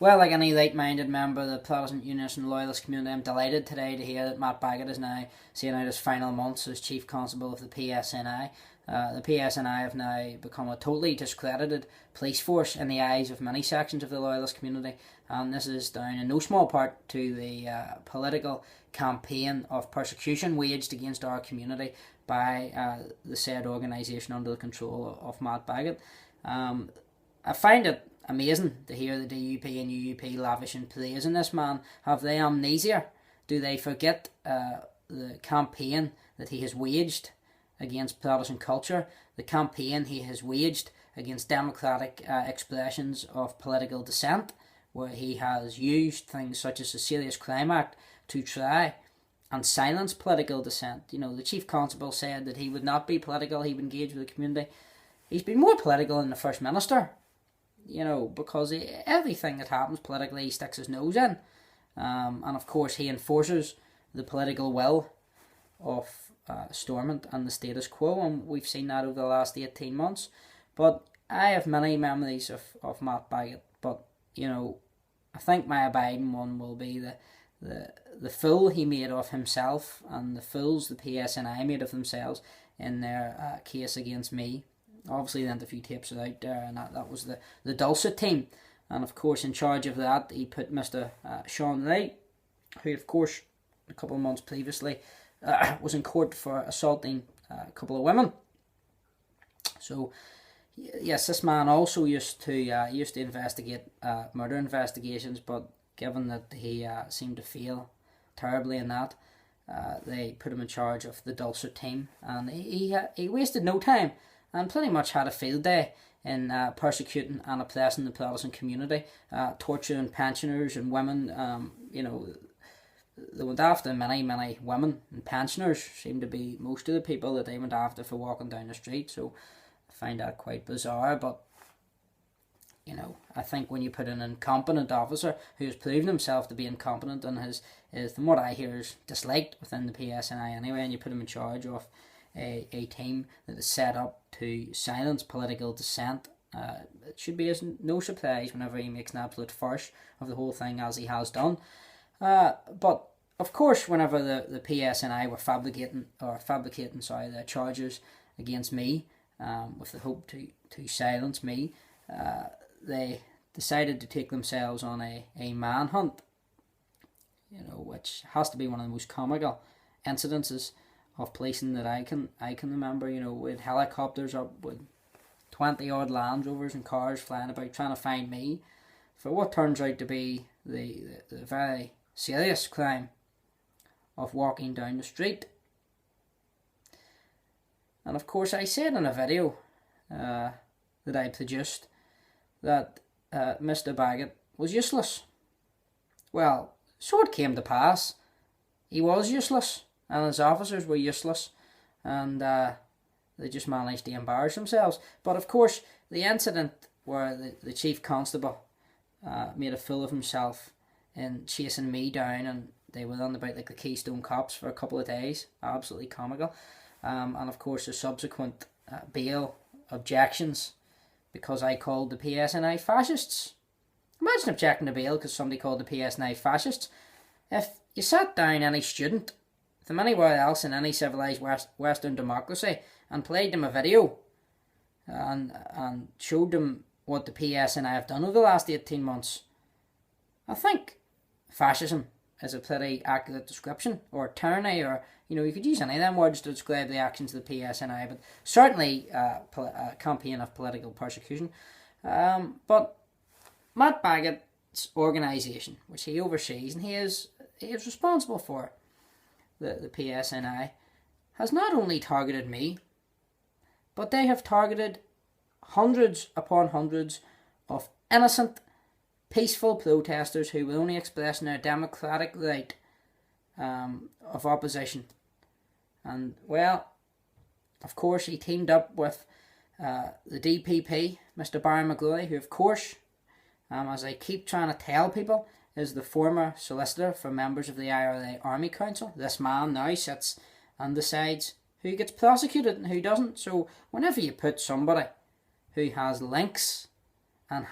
Well, like any like-minded member of the Protestant Unionist and Loyalist community, I'm delighted today to hear that Matt Baggott is now seeing out his final months as Chief Constable of the PSNI. The PSNI have now become a totally discredited police force in the eyes of many sections of the Loyalist community, and this is down in no small part to the political campaign of persecution waged against our community by the said organisation under the control of Matt Baggott. I find it amazing to hear the DUP and UUP lavishing praise in this man. Have they amnesia? Do they forget the campaign that he has waged against Protestant culture, the campaign he has waged against democratic expressions of political dissent, where he has used things such as the Serious Crime Act to try and silence political dissent? You know, the Chief Constable said that he would not be political, he would engage with the community. He's been more political than the First Minister, you know, because everything that happens politically he sticks his nose in. And of course he enforces the political will of Stormont and the status quo, and we've seen that over the last 18 months. But I have many memories of Matt Baggott, but, you know, I think my abiding one will be the fool he made of himself and the fools the PSNI made of themselves in their case against me. Obviously the interview tapes are out there, and that was the Dulcet team. And of course in charge of that he put Mr. Sean Wright, who of course a couple of months previously was in court for assaulting a couple of women. So yes, this man also used to investigate murder investigations, but given that he seemed to fail terribly in that, they put him in charge of the Dulcet team, and he wasted no time and pretty much had a field day in persecuting and oppressing the Protestant community, torturing pensioners and women. You know, they went after many women, and pensioners seem to be most of the people that they went after for walking down the street. So I find that quite bizarre. But, you know, I think when you put an incompetent officer who has proven himself to be incompetent and is from what I hear is disliked within the PSNI anyway, and you put him in charge of a team that is set up to silence political dissent, it should be no surprise whenever he makes an absolute farce of the whole thing, as he has done. But of course, whenever the PSNI were fabricating their charges against me, with the hope to silence me, they decided to take themselves on a manhunt, you know, which has to be one of the most comical incidences of policing that I can remember. You know, with helicopters up with 20 odd Land Rovers and cars flying about trying to find me for what turns out to be the very serious crime of walking down the street. And of course I said in a video that I produced that Mr. Baggott was useless. Well, so it came to pass. He was useless, and his officers were useless, and they just managed to embarrass themselves. But of course, the incident where the Chief Constable made a fool of himself in chasing me down, and they were on about like the Keystone Cops for a couple of days, absolutely comical. And of course the subsequent bail objections because I called the PSNI fascists. Imagine objecting to bail because somebody called the PSNI fascists. If you sat down any student from anywhere else in any civilised Western democracy and played them a video and showed them what the PSNI have done over the last 18 months, I think fascism is a pretty accurate description, or tyranny, or, you know, you could use any of them words to describe the actions of the PSNI, but certainly a campaign of political persecution. But Matt Baggott's organisation, which he oversees, and he is responsible for the PSNI, has not only targeted me, but they have targeted hundreds upon hundreds of innocent, peaceful protesters who were only expressing their democratic right of opposition. And, well, of course he teamed up with the DPP, Mr. Barry McGlory, who of course, as I keep trying to tell people, is the former solicitor for members of the IRA Army Council. This man now sits and decides who gets prosecuted and who doesn't. So whenever you put somebody who has links and